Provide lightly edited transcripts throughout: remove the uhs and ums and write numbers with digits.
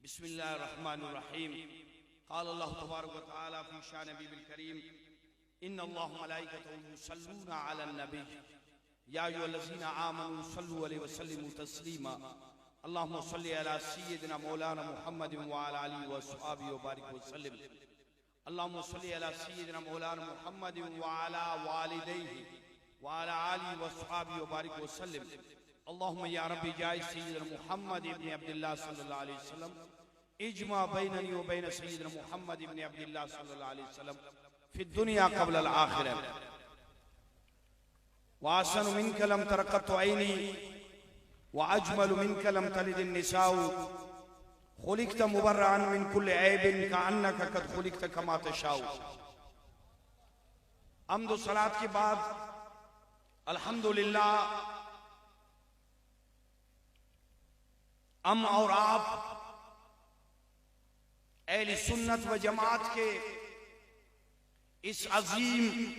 بسم اللہ الرحمن الرحیم قال اللہ تبارک و تعالی فی شان نبی الکریم ان اللہ ملائکتہ یصلون علی النبی یا ایھا الذین آمنوا صلوا علیہ وسلموا تسلیما اللہم صلی علی سیدنا مولانا محمد وعلی آلہ وصحبہ وبارک وسلم اللہم صلی علی سیدنا مولانا محمد وعلی والدیہ وعلی آلہ وصحبہ وبارک وسلم اللہم یا ربی جائے سیدنا محمد ابن عبداللہ صلی اللہ علیہ وسلم اجمع بیننی و بین سیدنا محمد ابن عبداللہ صلی اللہ علیہ وسلم فی الدنیا قبل الآخرہ وآسن منک لم ترقت عینی وأجمل منك لم تلد النساء خلقت مبرعا من كل عيب كأنك قد خلقت كما تشاء حمد و صلاة کے بعد الحمدللہ ہم اور آپ اہل سنت و جماعت کے اس عظیم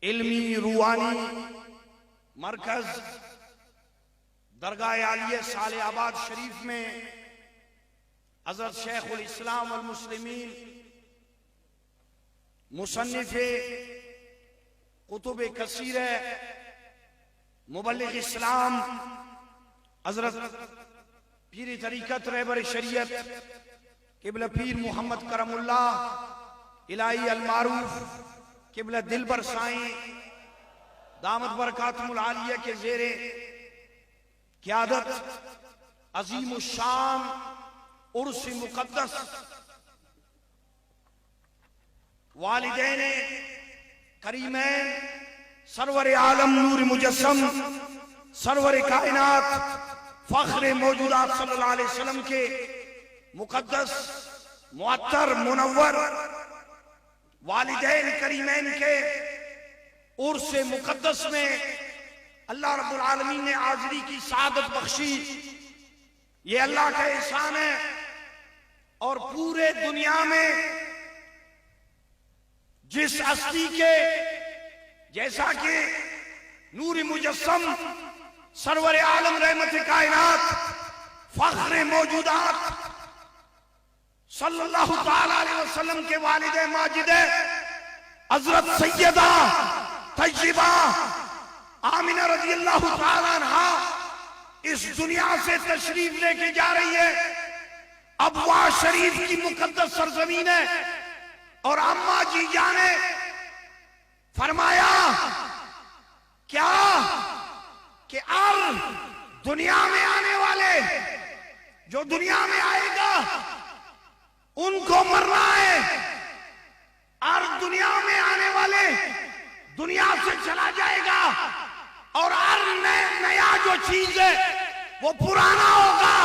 علمی روحانی مرکز درگاہ عالیہ صالح آباد شریف میں حضرت شیخ الاسلام والمسلمین مصنف کتب کثیر مبلغ اسلام حضرت پیر طریقت رہبر شریعت قبلہ پیر محمد کرم اللہ الہی المعروف قبلہ دلبر سائیں دامت برکاتم العالیہ کے زیر قیادت عظیم الشان عرس مقدس والدین کریمین سرور عالم نور مجسم سرور کائنات فخر موجودات صلی اللہ علیہ وسلم کے مقدس معطر منور والدین کریمین کے عرس مقدس میں اللہ رب العالمین نے حاضری کی سعادت بخشی، یہ اللہ کا احسان ہے۔ اور پورے دنیا میں جس ہستی کے جیسا کہ نور مجسم سرور عالم رحمت کائنات فخر موجودات صلی اللہ تعالی علیہ وسلم کے والد ماجد حضرت سیدہ طیبہ آمینہ رضی اللہ تعالیٰ عنہ اس دنیا سے تشریف لے کے جا رہی ہے۔ ابوا شریف کی مقدس سرزمین ہے، اور اماں جی جانے فرمایا کیا کہ دنیا میں آنے والے جو دنیا میں آئے گا ان کو مرنا ہے، اور دنیا میں آنے والے دنیا سے چلا جائے گا، اور ہر نیا جو چیز ہے وہ پرانا ہوگا،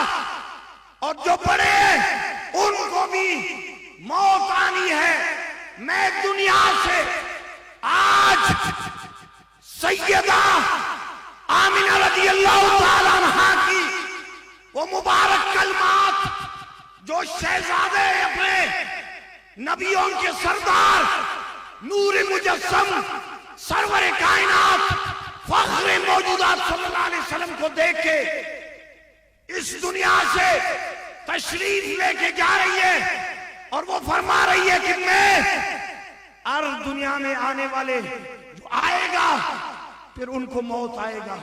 اور جو بڑے ان کو بھی موت آنی ہے۔ میں دنیا سے آج سیدہ آمینہ رضی اللہ تعالیٰ عنہ کی وہ مبارک کلمات جو شہزادے اپنے نبیوں کے سردار نور مجسم سرور کائنات فخر موجودات صلی اللہ علیہ وسلم کو دیکھ کے اس دنیا سے تشریف لے کے جا رہی ہے، اور وہ فرما رہی ہے کہ میں ہر دنیا میں آنے والے جو آئے گا پھر ان کو موت آئے گا،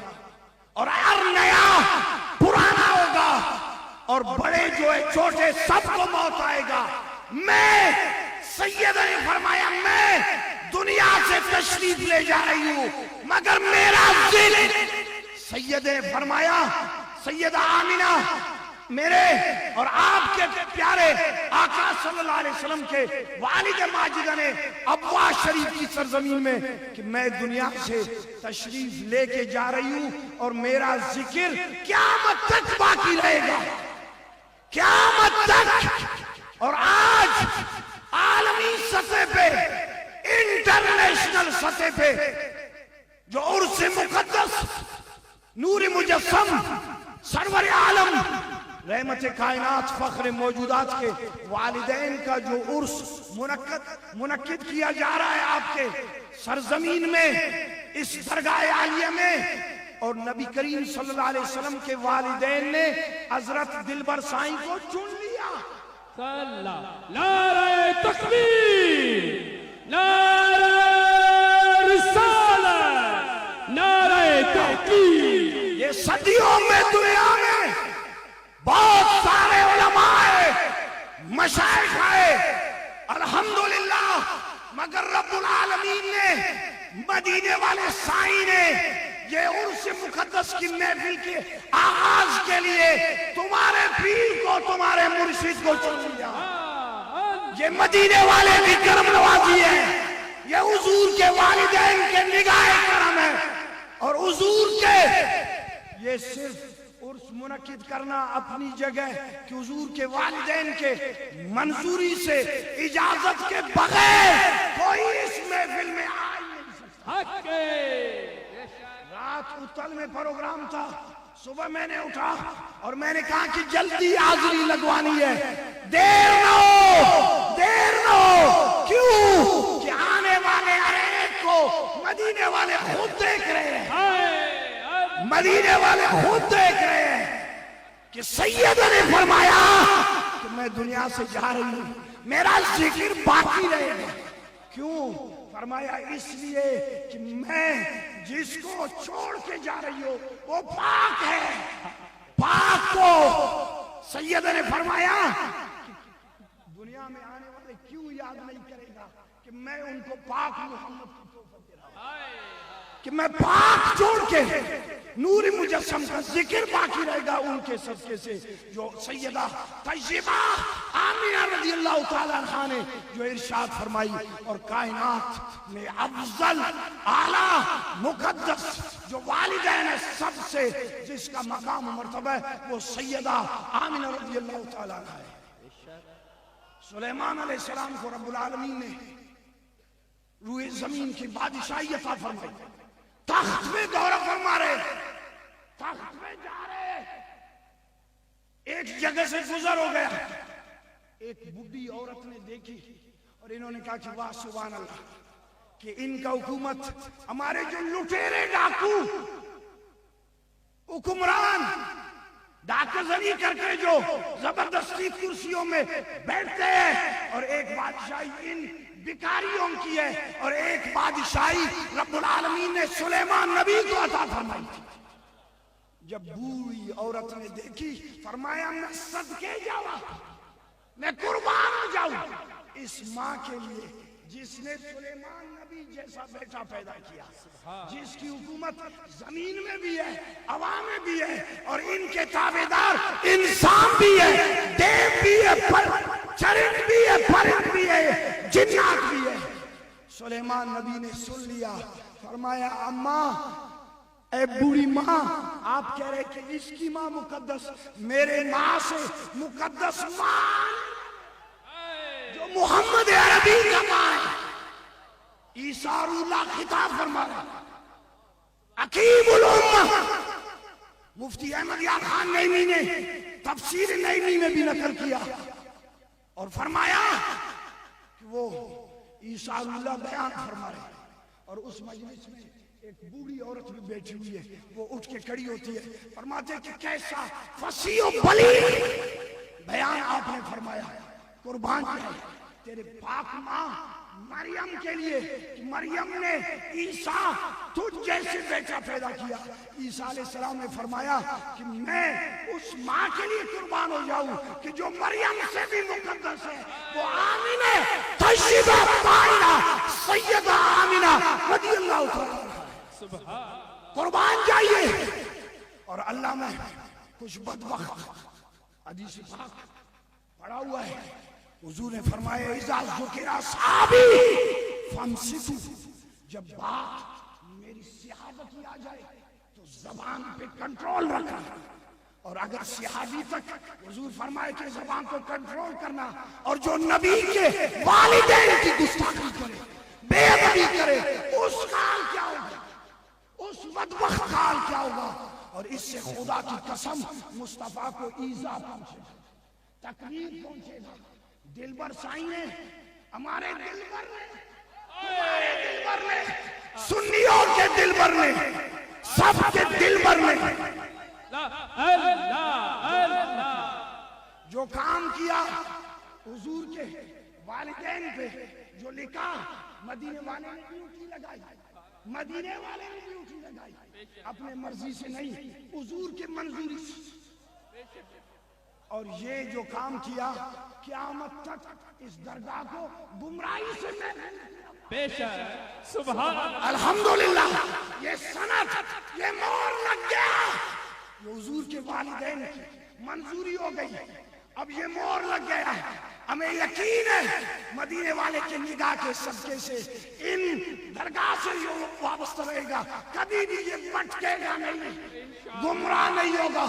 اور ہر نیا پرانا ہوگا، اور بڑے جو ہے چھوٹے سب کو موت آئے گا۔ میں سیدہ نے فرمایا میں دنیا سے تشریف لے جا رہی ہوں، مگر میرا دل، سیدہ نے فرمایا سیدہ آمینہ میرے اور آپ کے پیارے آقا صلی اللہ علیہ وسلم کے والد ماجدہ نے ابوا شریف کی سرزمین میں کہ میں دنیا سے تشریف لے کے جا رہی ہوں، اور میرا ذکر قیامت تک باقی رہے گا، قیامت تک۔ اور آج عالمی سطح پہ انٹرنیشنل سطح پہ جو عرس مقدس نور مجسم سرور عالم رحمت کائنات فخر موجودات کے والدین کا جو عرس منعقد کیا جا رہا ہے آپ کے سرزمین میں اس درگاہ عالیہ میں، اور نبی کریم صلی اللہ علیہ وسلم کے والدین نے حضرت دلبر سائیں کو چن لیا. نعرہ تکبیر، نعرہ رسالت، نعرہ تحقیق. یہ صدیوں میں دنیا میں بہت سارے علماء مشائخ آئے الحمدللہ، مگر رب العالمین نے مدینے والے سائیں نے یہ عرس مقدس کی محفل کے آغاز کے لیے تمہارے پیر کو، تمہارے مرشد کو چن لیا. یہ مدینے والے کی کرم نوازی ہے، یہ حضور کے والدین کے نگاہ کرم ہے. اور حضور کے یہ صرف عرس منعقد کرنا اپنی جگہ کہ حضور کے والدین کے منظوری سے، اجازت کے بغیر کوئی اس محفل میں آ نہیں سکتا. رات اتل میں پروگرام تھا، صبح میں نے اٹھا اور میں نے کہا کہ جلدی حاضری لگوانی ہے، دیر نہ ہو. کیوں کہ آنے والے ہر ایک کو مدینے والے خود دیکھ رہے ہیں، مدینے والے خود دیکھ رہے ہیں کہ سید نے فرمایا کہ میں دنیا سے جا رہی ہوں، میرا ذکر باقی رہے گا. کیوں؟ فرمایا اس لیے کہ میں جس کو چھوڑ کے جا رہی ہوں وہ پاک ہے. پاک کو سید نے فرمایا دنیا میں آنے والے کیوں یاد نہیں کرے گا کہ میں ان کو پاک محمد کی توفیق دے رہا ہوں، کہ میں پاک چھوڑ کے نور مجسم کا ذکر باقی رہے گا ان کے صدقے سے. جو سیدہ طیبہ آمینہ رضی اللہ تعالیٰ عنہ نے جو ارشاد فرمائی، اور کائنات میں افضل اعلیٰ مقدس جو والدین ہے سب سے جس کا مقام و مرتبہ ہے وہ سیدہ آمینہ رضی اللہ تعالیٰ عنہ ہے. سلیمان علیہ السلام کو رب العالمین نے روئے زمین کی بادشاہی عطا فرمائی، تخت میں دورہ فرما رہے، تخت میں جا رہے، ایک جگہ سے گزر ہو گیا، ایک بڈھی عورت نے دیکھی اور انہوں نے کہا کہ واہ سبحان اللہ کہ ان کا حکومت، ہمارے جو لٹیرے ڈاکو حکمران ڈاکہ زنی کر کے جو زبردستی کرسیوں میں بیٹھتے ہیں، اور ایک بادشاہی ان بیکاریوں کی ہے، اور ایک بادشاہی رب العالمین نے سلیمان نبی کو عطا فرمائی تھی. جب بوڑھی عورت نے دیکھی فرمایا میں صدقے جاؤں، میں قربان ہو جاؤں اس ماں کے لیے جس نے سلیمان نبی جیسا بیٹا پیدا کیا، جس کی حکومت زمین میں بھی ہے، ہوا میں بھی ہے، اور ان کے تابعدار انسان بھی ہے، دیو بھی ہے، چرند بھی ہے، پرند بھی ہے، جنات بھی ہے. سلیمان نبی نے سن لیا، فرمایا اماں، اے بوڑھی ماں، آپ کہہ رہے کہ اس کی ماں مقدس، میرے ماں سے مقدس ماں جو محمد عربی کا ماں ہے. عیسیٰ اللہ خطاب فرما رہا حکیم الامہ. مفتی احمد یار خان نعیمی نے تفسیر نعیمی میں بھی نقل کیا اور فرمایا کہ وہ عیسیٰ اللہ بیان فرما رہے ہیں، اور اس مجلس میں ایک بوڑھی عورت بھی بیٹھی ہوئی ہے، وہ اٹھ کے کھڑی ہوتی ہے، فرماتے ہیں کہ کیسا فصیح و بلیغ بیان آپ نے فرمایا، قربان جائے تیرے پاک ماں مریم کے لیے. مریم نے عیسیٰ تجھ جیسے بیٹا پیدا کیا. عیسیٰ علیہ السلام نے فرمایا کہ میں اس ماں کے لیے قربان ہو جاؤں کہ جو مریم سے بھی مقدس ہے، وہ آمینہ طیبہ طاہرہ سیدہ آمینہ رضی اللہ تعالیٰ. قربان جائیے. اور اللہ میں کچھ بدبخت حدیث پاک پڑھا ہوا ہے، حضور نے فرمایا اذا ذکر اصحابی فامسکوا، جب بات میری صحابت کی آ جائے تو زبان پہ کنٹرول رکھنا، اور اگر صحابی تک حضور فرمائے کہ زبان کو کنٹرول کرنا، اور جو نبی کے والدین کی گستاخی کرے، بے ادبی کرے، اس کا حال کیا ہوگا، اس بدبخت کا حال کیا ہوگا. اور اس سے خدا کی قسم مصطفیٰ کو ایذا پہنچے گا، تکلیف پہنچے گا. دلبر سائیں نے، ہمارے دلبر نے، تمہارے دلبر نے، سنیوں کے دلبر نے، سب کے دل بھر میں اللہ اللہ جو کام کیا حضور کے والدین پہ، جو لکھا مدینے والے نے بھی اٹھی لگائی، مدینے والے نے بھی اٹھی لگائی، اپنے مرضی سے نہیں، حضور کے منظوری سے۔ اور یہ جو کام کیا قیامت تک اس درگاہ کو گمراہی سے محفوظ کیا۔ بے شک سبحان اللہ، الحمدللہ یہ سند، یہ مور لگ گیا، یہ حضور کے والدین کی منظوری ہو گئی، اب یہ مور لگ گیا۔ ہمیں یقین ہے مدینے والے کے نگاہ کے صدقے سے ان درگاہ سے جو وابستہ رہے گا کبھی بھی یہ بھٹکے گا نہیں، گمراہ نہیں ہوگا۔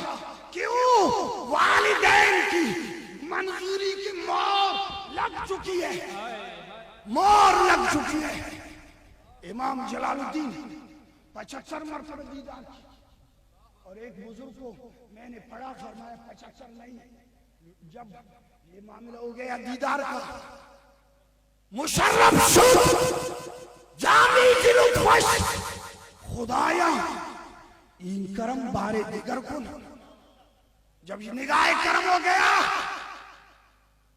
کیوں؟ والدین کی منظوری کی مور لگ چکی ہے، مور لگ چکی ہے۔ امام جلال الدین 75 مرتبہ دیدار کی، اور ایک بزرگ کو میں نے پڑھا، فرمایا 75 نہیں، جب یہ معاملہ ہو گیا دیدار کا، مشرف شد جامی دل خوش، خدایا این کرم بارے دیگر کن۔ جب یہ نگاہ کرم ہو گیا،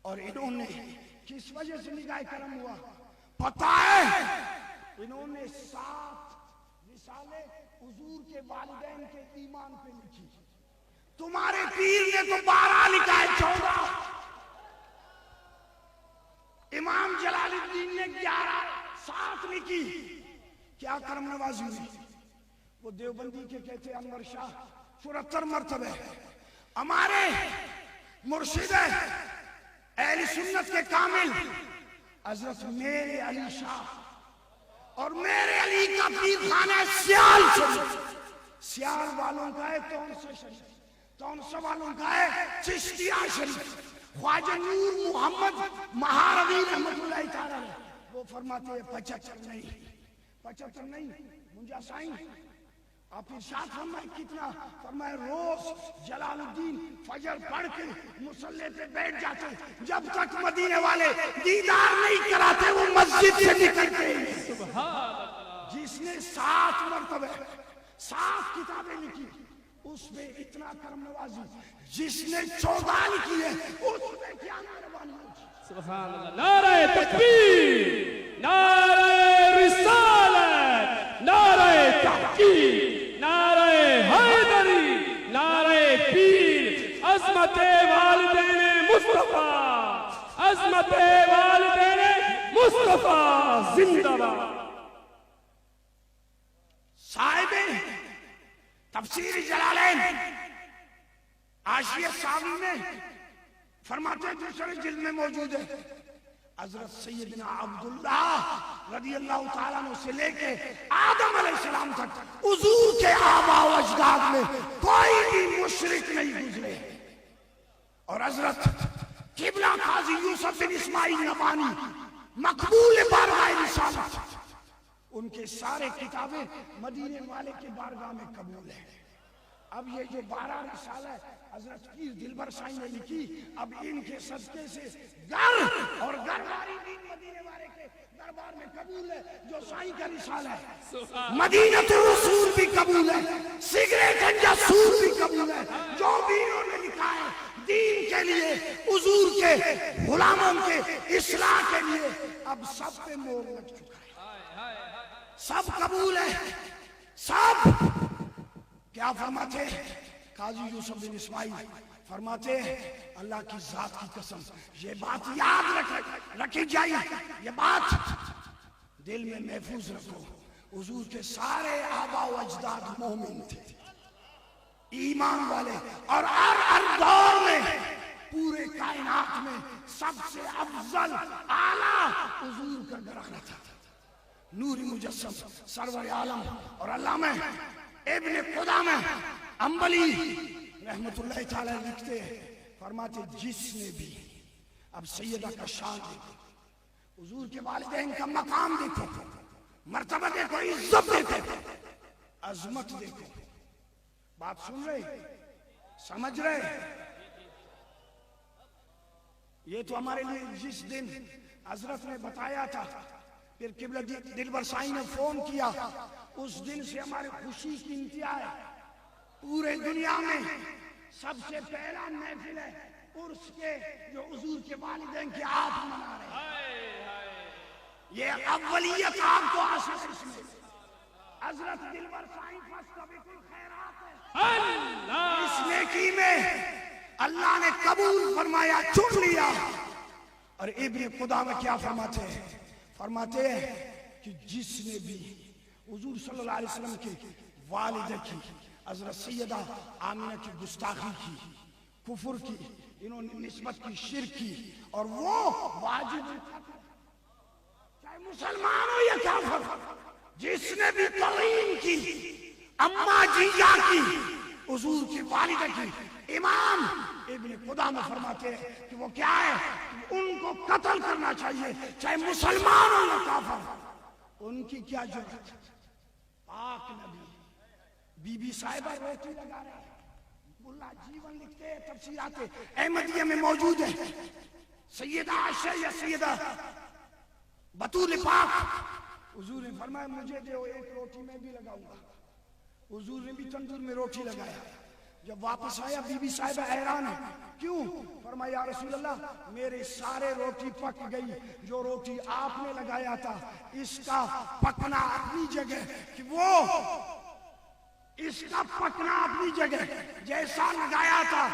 اور انہوں نے کس وجہ سے نگاہ کرم ہوا پتہ ہے؟ انہوں نے 7 رسالے حضور کے والدین کے ایمان پہ لکھی، تمہارے پیر نے تو 12 لکھا ہے، 14۔ امام جلال الدین نے 11، 7 لکھی۔ کیا کرم نوازی ہوئی؟ وہ دیوبندی کے کہتے انور شاہ 74 مرتبہ، ہمارے مرشد اہل سنت کے کامل حضرت میرے علی شاہ، اور میرے علی کا پیر خانہ سیال شریف، سیال والوں کا ہے تونسہ شریف، تونسہ والوں کا ہے چشتیہ شریف، خواجہ نور محمد مہاروی رحمت اللہ تعالیٰ، وہ فرماتے ہیں 75 نہیں، 75 نہیں، منجا سائیں آپ ارشاد فرمائے کتنا؟ فرمائے روز جلال الدین فجر پڑھ کے مصلی پہ بیٹھ جاتے، جب تک مدینے والے دیدار نہیں کراتے وہ مسجد سے نکلتے ہیں۔ جس نے 7 مرتبہ 7 کتابیں لکھی اس میں اتنا کرم نوازی، جس نے 14 لکھی ہے اس میں کیا مہربانی ہوگی۔ سبحان اللہ، نعرہ تکبیر، نعرہ رسالت، نعرہ تحقیق، نعرہ حیدری، نعرہ پیر، عظمت والدین مصطفیٰ، عظمت والدین مصطفیٰ زندہ باد۔ صاحب تفسیر جلالین حاشیہ ساوی میں فرماتے ہیں دوسرے جلد میں موجود ہے، حضرت سیدنا عبداللہ رضی اللہ تعالیٰ عنہ سے لے کے آدم علیہ السلام تک حضور کے آباء و اجداد میں کوئی بھی مشرک نہیں گزرے، اور حضرت قبلہ قاضی یوسف بن اسماعیل نبانی مقبول بارگاہ رسالت، ان کے سارے کتابیں مدینے والے کے بارگاہ میں قبول ہیں۔ اب یہ جو 12 رسالہ ہے حضرت پیر دلبر سائی نے لکھی، اب ان کے صدقے سے گھر اور گھرواری دین مدینے والے کے دربار میں قبول ہے۔ جو سائی کا رسالہ ہے مدینہ الرسول بھی قبول ہے، سگریٹ جاسوس بھی قبول ہے، جو بھی انہوں نے لکھا ہے دین کے لیے، حضور کے غلاموں کے اصلاح کے لیے، اب سب پہ مور لگ چکا ہے، سب قبول ہے، سب۔ کیا فرماتے قاضی یوسف بن اسماعیل؟ فرماتے اللہ کی ذات کی قسم یہ بات یاد رکھی جائے، یہ بات دل میں محفوظ رکھو، حضور کے سارے آباء و اجداد مومن تھے، ایمان والے، اور ہر دور میں پورے کائنات میں سب سے افضل اعلیٰ حضور کا گھرانہ تھا، نور مجسم سرور عالم۔ اور علامہ ابن قدامہ حنبلی رحمت اللہ تعالی لکھتے ہیں، فرماتے جس نے بھی، اب سیدہ کا شان دیکھو، حضور کے والدین کا مقام دیکھو، مرتبہ دیکھو، عزت دیکھو، عظمت دیکھو، بات سن رہے، سمجھ رہے؟ یہ تو ہمارے لیے جس دن حضرت نے بتایا تھا، پھر قبلہ دلبر سائی نے فون کیا، اس دن سے ہماری خوشی کی انتہا ہے. پورے دنیا میں سب سے پہلا محفل ہے عرس کے جو حضور کے والدین کے آپ منا رہے ہیں. یہ اولیت آپ کو حاصل ہے. اس میں حضرت دلبر سائیں فاستبقوا الخیرات ہے. اس نیکی میں اللہ نے قبول فرمایا, چن لیا. اور ابن قدامہ کیا فرماتے ہیں؟ فرماتے ہیں کہ جس نے بھی حضور صلی اللہ علیہ وسلم کے والدہ کی, حضرت سیدہ آمینہ کی گستاخی کی, کفر کی, انہوں نے نسبت کی, شرک کی, اور وہ واجب چاہے مسلمان ہو یا کافر, جس نے بھی توہین کی, اماں جیجا کی, حضور کی والدہ کی, امام ابن قدامہ فرماتے ہیں کہ وہ کیا ہے, ان کو قتل کرنا چاہیے چاہے مسلمان ہو یا کافر. ان کی کیا ضرورت؟ پاک نبی بی بی صاحبہ روٹی لگا رہے ہیں. ملا جیون لکھتے ہیں, تفسیرات احمدیہ میں موجود ہے. سیدہ عائشہ یا سیدہ بطول پاک, حضور نے فرمایا مجھے دے ایک روٹی میں بھی لگاؤں گا. حضور نے بھی تندور میں روٹی لگایا. جب واپس آیا بی بی صاحبہ حیران ہے, کیوں؟ فرمایا یا رسول اللہ میرے سارے روٹی پک گئی, جو روٹی آپ نے لگایا تھا اس کا پکنا اپنی جگہ, کہ وہ اس کا پکنا اپنی جگہ, جیسا لگایا تھا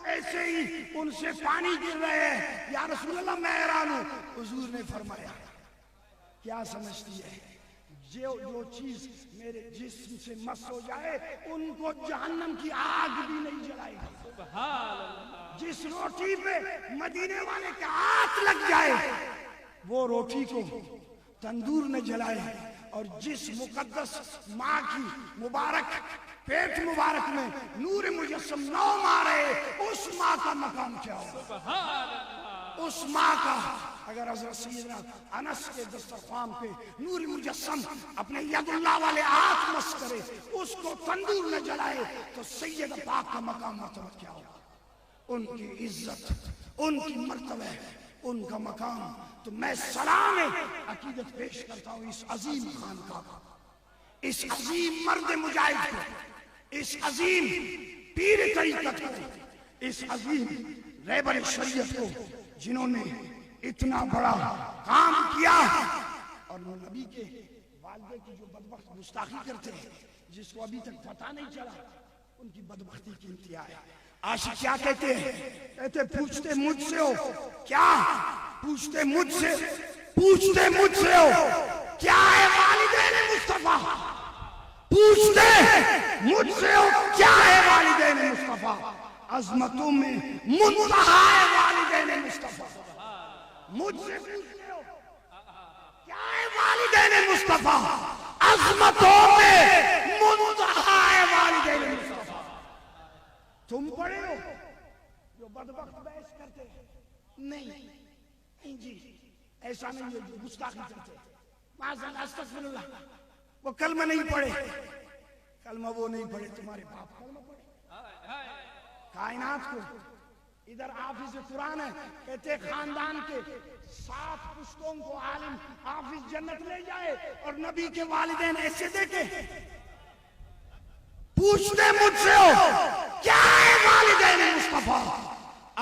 ایسے ہی ان سے پانی گر رہے ہیں. یا رسول اللہ میں حیران ہوں. حضور نے فرمایا کیا سمجھتی ہے, جو چیز میرے جسم سے مس ہو جائے ان کو جہنم کی آگ بھی نہیں جلائے گا. جس روٹی پہ مدینے والے کا ہاتھ لگ جائے وہ روٹی کو تندور نہ جلائے, اور جس مقدس ماں کی مبارک پیٹ مبارک میں نور مجسم نو مارے, اس ماں کا مقام کیا ہو؟ اس ماں کا اگر حضرت سیدنا انس کے دسترخوان پہ نور مجسم اپنے ید اللہ والے ہاتھ مس کرے, اس کو تندور نہ جلائے, تو سید پاک کا مقام مرتبہ کیا ہوگا؟ ان کی عزت, ان کی مرتبہ, ان کا مقام. تو میں سلام عقیدت پیش کرتا ہوں اس عظیم خانقاہ کو, اس عظیم مرد مجاہد کو, اس عظیم پیر طریقت کو, اس عظیم رہبر شریعت کو, جنہوں نے اتنا بڑا کام کیا. اور وہ نبی کے والدے کی جو بدبخت گستاخی کرتے ہیں, جس کو ابھی تک پتہ نہیں چلا, ان کی بدبختی کی انتہا ہے. عاشق کیا کہتے ہیں؟ کہتے پوچھتے مجھ سے ہو کیا, پوچھتے مجھ سے ہو کیا ہے والدین مصطفیٰ, پوچھتے مجھ سے ہو کیا ہے والدین مصطفیٰ, عظمتوں میں منتہا ہے والدین مصطفیٰ. مجھ سے پوچھتے ہو کیا ہے والدین مصطفیٰ, عظمتوں میں منتہا ہے والدین مصطفیٰ. تم پڑھے ہو جو بدبخت بحث کرتے ہیں, نہیں جی ایسا نہیں ہے, جو گستاخی کرتے ہیں, معاذ استغفر اللہ, وہ کلمہ نہیں پڑھے, کلمہ وہ نہیں پڑھے, تمہارے باپ کلمہ پڑھے. کائنات کو ادھر حافظ قرآن ہے, کہتے خاندان کے 7 پشتوں کو عالم حافظ جنت لے جائے, اور نبی کے والدین ایسے دیکھے. پوچھتے مجھ سے ہو کیا ہے والدین مصطفیٰ,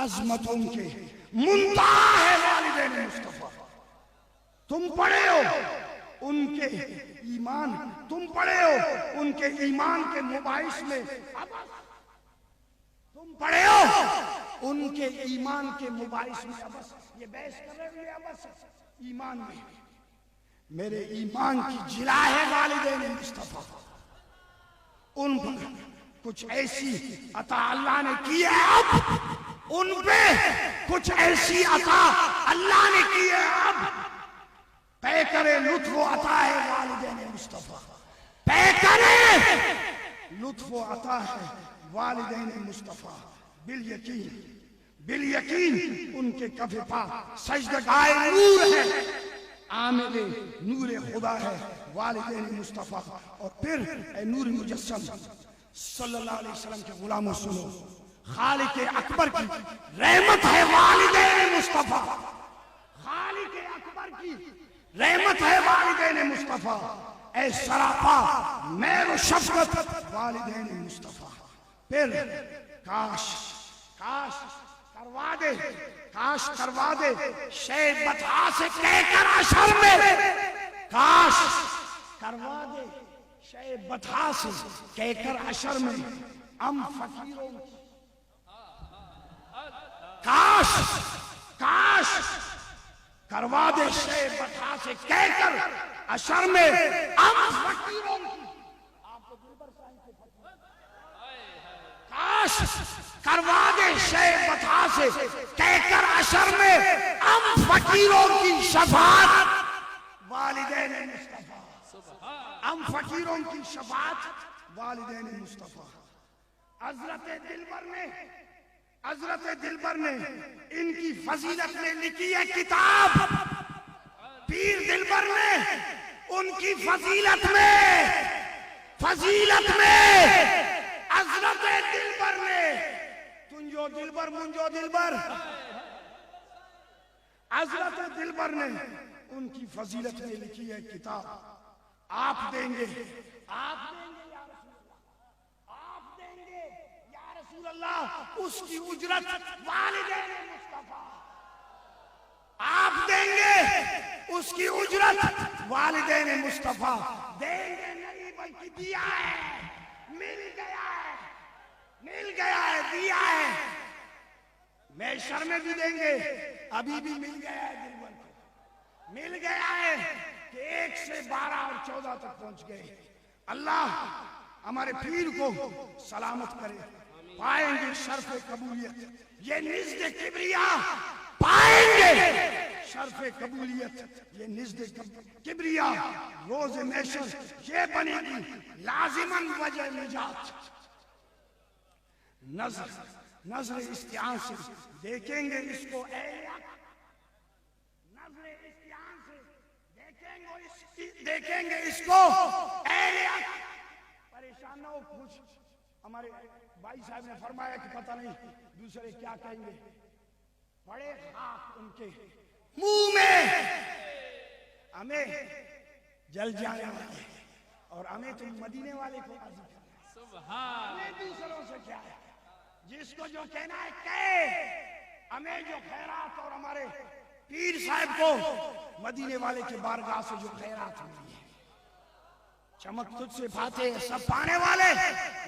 عظمتوں کے منتہا ہے والدین مصطفیٰ. تم پڑھے ہو ان کے ایمان, تم پڑھے ہو ان کے ایمان کے مباحث میں, تم پڑھے ہو ان کے ایمان کے مباحث میں ابس, یہ بحث کر رہے ہیں ابس ایمان میں. میرے ایمان کی جلا ہے والدین مصطفیٰ, ان پر کچھ ایسی عطا اللہ نے کی ہے, اب ان پہ کچھ ایسی عطا اللہ نے کی ہے, اب پے کرے لطف و عطا ہے والدین مصطفیٰ, پے کرے لطف و عطا ہے والدین مصطفیٰ. بالیقین ان کے کف پا سجدگاہ نور ہے, عامل نور خدا ہے والدین مصطفیٰ. اور پھر اے نور مجسم صلی اللہ علیہ وسلم کے غلاموں سنو, خالق اکبر کی رحمت ہے والدین مصطفیٰ, خالق اکبر کی رحمت ہے والدین مصطفیٰ. اے سراپا مہر و شفقت والدین مصطفیٰ. پھر کاش کروا دے شے بطحا سے کہہ کر عشر میں، کاش کروا دے شے بطحا سے کہہ کر عشر میں ہم فقیروں، کاش کروا دے شے بطحا سے کہہ کر عشر میں ہم فقیروں کی، کاش کروا دے شے بطحا سے کہہ کر عشر میں ہم فقیروں کی شفاعت والدین مصطفیٰ، ہم فقیروں کی شفاعت والدین مصطفیٰ. حضرت دلبر نے ان کی فضیلت میں لکھی ہے کتاب. پیر دلبر نے ان کی فضیلت میں حضرت دلبر نے تنجو دلبر منجو دلبر، حضرت دلبر نے ان کی فضیلت میں لکھی ہے کتاب. آپ دیں گے یا رسول اللہ اس کی اجرت والدین مصطفیٰ، آپ دیں گے اس کی اجرت والدین مصطفیٰ. دیں گے نہیں بلکہ دیا ہے، مل گیا ہے دیا ہے. محشر میں بھی دیں گے، ابھی بھی مل گیا ہے دلبر کو، مل گیا ہے کہ 1 سے 12 اور 14 تک پہنچ گئے. اللہ ہمارے پیر کو سلامت کرے. پائیں گے شرف قبولیت، یہ نزد کبریاء پائیں گے شرف قبولیت، یہ نزد کبریاء روز محشر یہ بنے گی لازماً وجہ نجات. نظر استعان سے دیکھیں گے اس کو اے حق، نظر استعان سے دیکھیں گے اس کو اے حق. پریشان نہ ہو، کچھ ہمارے بھائی صاحب نے فرمایا کہ پتہ نہیں دوسرے کیا کہیں گے. بڑے خاک ان کے منہ میں، ہمیں جل جانے والے اور ہمیں تو مدینے والے کو راضی کرنا ہے. ہمیں دوسروں سے کیا ہے، جس کو جو کہنا ہے کہے. ہمیں جو خیرات اور ہمارے پیر صاحب کو مدینے والے کے بارگاہ سے جو خیرات ملی ہے، چمک تجھ سے باتیں سب پانے والے،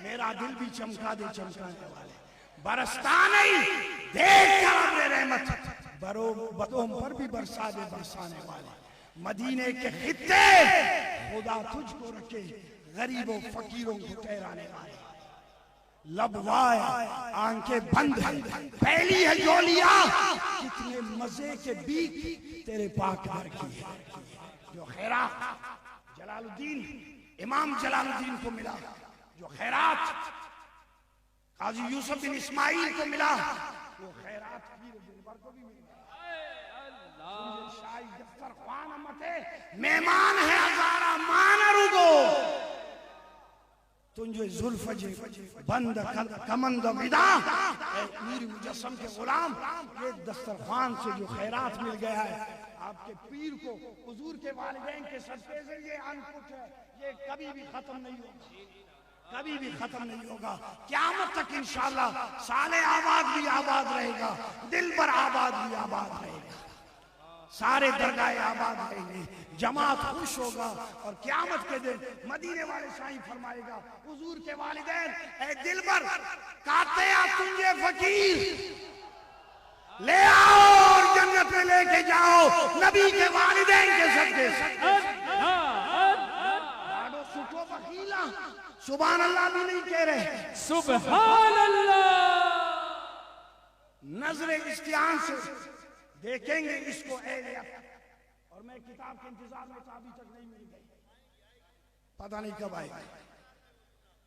میرا دل بھی چمکا دے چمکانے والے. برستا نہیں دیکھ کر اپنے رحمت، بدوم پر بھی برسا دے برسانے والے. مدینے کے خطے خدا تجھ کو رکھے، غریبوں فقیروں کو ٹھہرانے والے. لب وائے آنکھیں بند پہلی ہے جو لیا، کتنے مزے کے بیت تیرے پاک در کی ہے. جو خیرات جلال الدین امام جلال الدین کو ملا، جو خیرات قاضی یوسف بن اسماعیل کو ملا، وہ خیرات پیر دلبر کو بھی ملا. شاہی دفتر خوان امتے مہمان ہے ہزارہ مانا رگو، تنجھے زلف جے بند کمند ودا. اے نور مجسم کے غلام، یہ دسترخوان سے جو خیرات مل گیا ہے آپ کے پیر کو، حضور کے والدین کے صدقے سے، یہ انپٹ ہے، یہ کبھی بھی ختم نہیں ہوگا، کبھی بھی ختم نہیں ہوگا. قیامت تک انشاءاللہ صالح آباد بھی آباد رہے گا، دلبر آباد بھی آباد رہے گا، سارے درگاہ آباد رہیں گے، جماعت خوش ہوگا. اور قیامت کے دن مدینے والے شاہی فرمائے گا حضور کے والدین اے دلبر کہتے ہیں تجھے فقیر لے آؤ اور جنت میں لے کے جاؤ نبی کے والدین کے صدقے سے. ڈاڑو سٹو بخیلا سبحان اللہ بھی نہیں کہہ رہے، سبحان اللہ. نظر استعان سے دیکھیں گے اس کو اے لیا. اور میں کتاب کے انتظار میں ابھی تک نہیں مل گئی، پتہ نہیں کب آئے گی.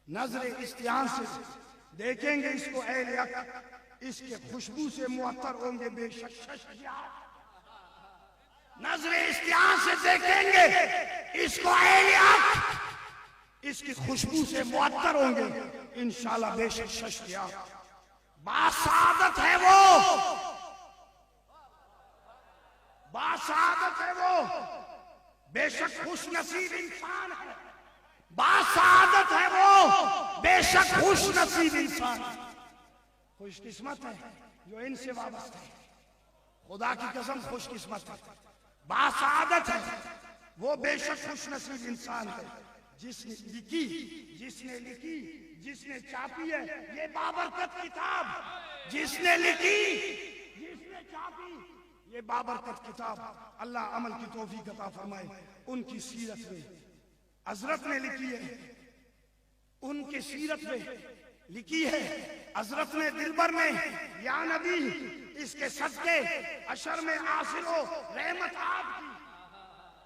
نظر استعان سے دیکھیں گے اس کو اے لیا، اس کے خوشبو سے معطر ہوں گے بے شک شجاعت. نظر استعان سے دیکھیں گے اس کو اے لیا، اس کی خوشبو سے معطر ہوں گے انشاءاللہ بے شک شجاعت. باسعادت ہے وہ، باسعادت ہے وہ، بے شک خوش نصیب انسان ہے، باسعادت ہے وہ، بے شک خوش نصیب انسان ہے، خوش قسمت ہے جو ان سے وابستہ ہے، خدا کی قسم خوش قسمت ہے، باسعادت ہے وہ، بے شک خوش نصیب انسان ہے جس نے لکھی، جس نے چھاپی ہے یہ بابرکت کتاب، جس نے لکھی، جس نے چھاپی یہ بابرکت کتاب، اللہ عمل کی توفیق عطا فرمائے۔ ان کی سیرت میں حضرت نے لکھی ہے، ان کی سیرت میں لکھی ہے، حضرت نے دلبر میں یا نبی اس کے صدقے عشر میں حاصل ہو رحمت آپ کی،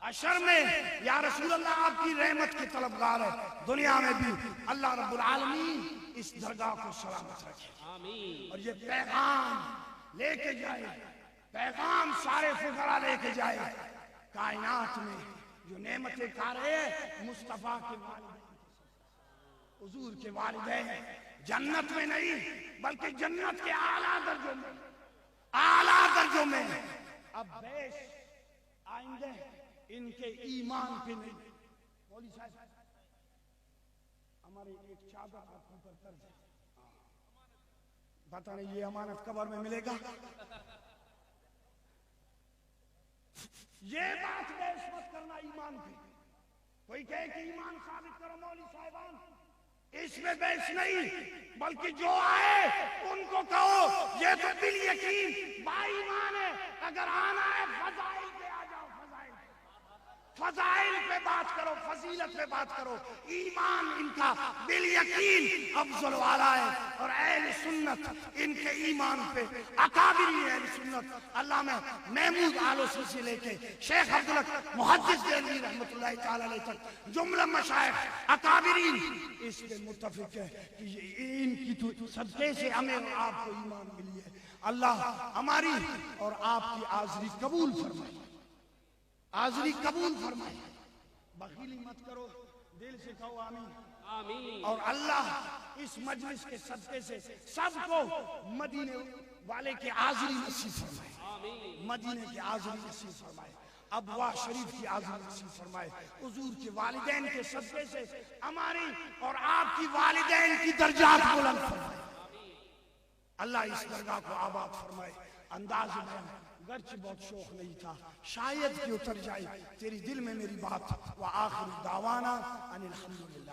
عشر میں یا رسول اللہ آپ کی رحمت کی طلبگار ہے، دنیا میں بھی اللہ رب العالمین اس درگاہ کو سلامت رکھے، اور یہ پیغام لے کے جائے، پیغام سارے فقراء لے کے جائے، کائنات میں جو نعمتیں کھا رہے ہیں مصطفیٰ کے والدین، حضور کے والدین، جنت میں نہیں بلکہ جنت کے اعلیٰ درجوں میں، اعلیٰ درجوں میں، اب بیش آئندہ ان کے ایمان پہ نہیں۔ مولوی صاحب ہماری ایک چادر آپ پر قرض ہے، پتہ نہیں یہ امانت قبر میں ملے گا، یہ بات بیش مت کرنا ایمان پہ، کوئی کہے کہ ایمان ثابت کرو مولوی صاحبان، اس میں بیش نہیں، بلکہ جو آئے ان کو کہو یہ تو بال یقین با ایمان ہے، اگر آنا ہے فضائل پہ آ جاؤ، فضائل پہ بات کرو، فضیلت پہ بات کرو، ایمان ان کا بال یقین افضل والا ہے، اور اہل سنت ان کے ایمان پہ اکابری اہل سنت، علامہ محمود آلوسی سے لے کے شیخ عبدالحق محدث دہلوی رحمۃ اللہ تعالی علیہ تک جملہ مشائخ اکابرین اس پہ متفق ہے کہ ان کی تو صدقے سے ہمیں اور آپ کو ایمان ملی ہے۔ اللہ ہماری اور آپ کی حاضری قبول فرمائے، حاضری قبول فرمائے، بخیلی مت کرو، دل سے کہو آمین، اور اللہ اس مجلس کے صدقے سے سب کو مدینے والے کی حاضری نصیب فرمائے، مدینے کی حاضری نصیب فرمائے، ابواء شریف کی حاضری نصیب فرمائے، حضور کے والدین کے صدقے سے ہماری اور آپ کی والدین کی درجات بلند فرمائے، اللہ اس درگاہ کو آباد فرمائے۔ انداز میں گرچہ بہت شوق نہیں تھا، شاید کہ اتر جائے تیری دل میں میری بات، وآخر دعوانا ان الحمدللہ۔